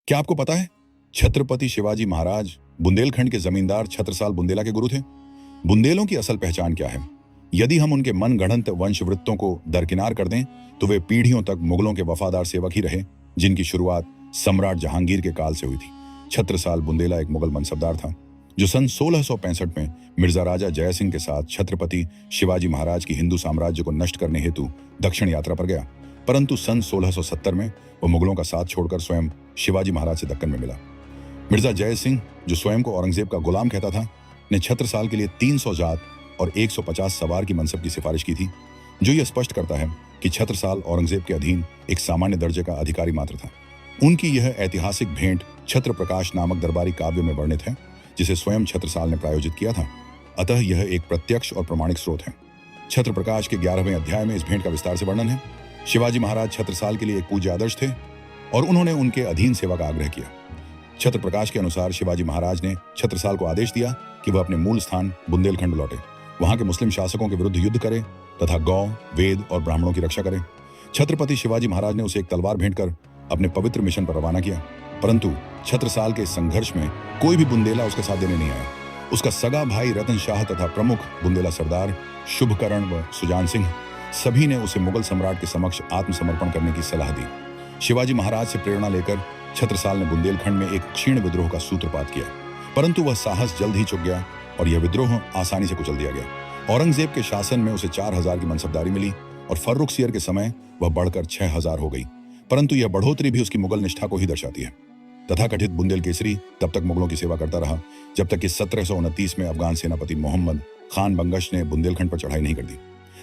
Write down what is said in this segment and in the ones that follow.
क्या आपको पता है छत्रपति शिवाजी महाराज बुंदेलखंड के जमींदार छत्रसाल बुंदेला के गुरु थे? बुंदेलों की असल पहचान क्या है? यदि हम उनके मनगढ़ंत वंशवृत्तों को दरकिनार कर दें तो वे पीढ़ियों तक मुगलों के वफादार सेवक ही रहे, जिनकी शुरुआत सम्राट जहांगीर के काल से हुई थी। छत्रसाल बुंदेला एक मुगल मनसबदार था जो सन 1665 में मिर्जा राजा जय सिंह के साथ छत्रपति शिवाजी महाराज की हिंदू साम्राज्य को नष्ट करने हेतु दक्षिण यात्रा पर गया, परंतु सन 1670 में वो मुगलों का साथ छोड़कर स्वयं शिवाजी महाराज से दक्कन में मिला। मिर्जा जय सिंह, जो स्वयं को औरंगजेब का गुलाम कहता था, ने छत्रसाल के लिए 300 जात और 150 सवार की मनसब की सिफारिश की थी, जो यह स्पष्ट करता है कि छत्रसाल औरंगजेब के अधीन एक सामान्य दर्जे का अधिकारी मात्र था। उनकी यह ऐतिहासिक भेंट छत्र प्रकाश नामक दरबारी काव्य में वर्णित है, जिसे स्वयं छत्रसाल ने प्रायोजित किया था। अतः यह एक प्रत्यक्ष और प्रमाणिक स्रोत है। छत्र प्रकाश के 11वें अध्याय में इस भेंट का विस्तार से वर्णन है। शिवाजी महाराज छत्रसाल के लिए एक पूज्य आदर्श थे और उन्होंने उनके अधीन सेवा का आग्रह किया। छत्र प्रकाश के अनुसार शिवाजी महाराज ने छत्रसाल को आदेश दिया कि वह अपने मूल स्थान बुंदेलखंड लौटे, वहां के मुस्लिम शासकों के विरुद्ध युद्ध करे तथा गौ, वेद और ब्राह्मणों की रक्षा करे। छत्रपति शिवाजी महाराज ने उसे एक तलवार भेंट कर अपने पवित्र मिशन पर रवाना किया, परंतु छत्रसाल के इस संघर्ष में कोई भी बुंदेला उसका साथ देने नहीं आया। उसका सगा भाई रतन शाह तथा प्रमुख बुंदेला सरदार शुभकरण व सुजान सिंह, सभी ने उसे मुगल सम्राट के समक्ष आत्मसमर्पण करने की सलाह दी। शिवाजी महाराज से प्रेरणा लेकर छत्रसाल ने बुंदेलखंड में एक क्षीण विद्रोह का सूत्रपात किया, परंतु वह साहस जल्द ही चुक गया और यह विद्रोह आसानी से कुचल दिया गया। औरंगजेब के शासन में उसे 4000 की मनसबदारी मिली और फर्रुखसियर के समय वह बढ़कर 6000 हो गई, परंतु यह बढ़ोतरी भी उसकी मुगल निष्ठा को ही दर्शाती है। तथाकथित बुंदेल केसरी तब तक मुगलों की सेवा करता रहा जब तक कि 1729 में अफगान सेनापति मोहम्मद खान बंगश ने बुंदेलखंड पर चढ़ाई नहीं कर दी।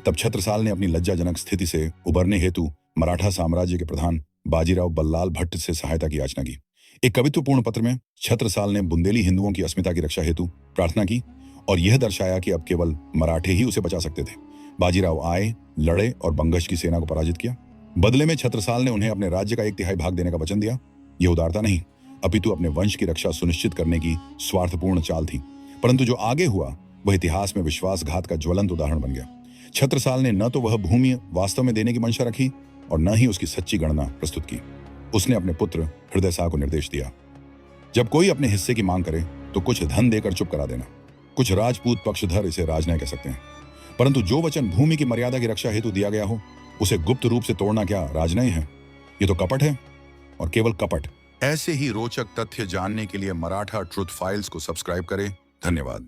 तब छत्रसाल ने अपनी लज्जाजनक स्थिति से उबरने हेतु मराठा साम्राज्य के प्रधान बाजीराव बल्लाल भट्ट से सहायता की याचना की। एक कवित्वपूर्ण पत्र में छत्रसाल ने बुंदेली हिंदुओं की अस्मिता की रक्षा हेतु प्रार्थना की और यह दर्शाया कि अब केवल मराठे ही उसे बचा सकते थे। बाजीराव आए, लड़े और बंगश की सेना को पराजित किया। बदले में छत्रसाल ने उन्हें अपने राज्य का 1/3 भाग देने का वचन दिया। यह उदारता नहीं, अपितु अपने वंश की रक्षा सुनिश्चित करने की स्वार्थपूर्ण चाल थी। परंतु जो आगे हुआ वह इतिहास में विश्वासघात का ज्वलंत उदाहरण बन गया। छत्रसाल ने न तो वह भूमि वास्तव में देने की मंशा रखी और न ही उसकी सच्ची गणना प्रस्तुत की। उसने अपने पुत्र हृदय शाह को निर्देश दिया, जब कोई अपने हिस्से की मांग करे तो कुछ धन देकर चुप करा देना। कुछ राजपूत पक्षधर इसे राजन्याय कह सकते हैं, परंतु जो वचन भूमि की मर्यादा की रक्षा हेतु दिया गया हो उसे गुप्त रूप से तोड़ना क्या राजन्याय है? ये तो कपट है और केवल कपट। ऐसे ही रोचक तथ्य जानने के लिए मराठा ट्रुथ फाइल्स को सब्सक्राइब करें। धन्यवाद।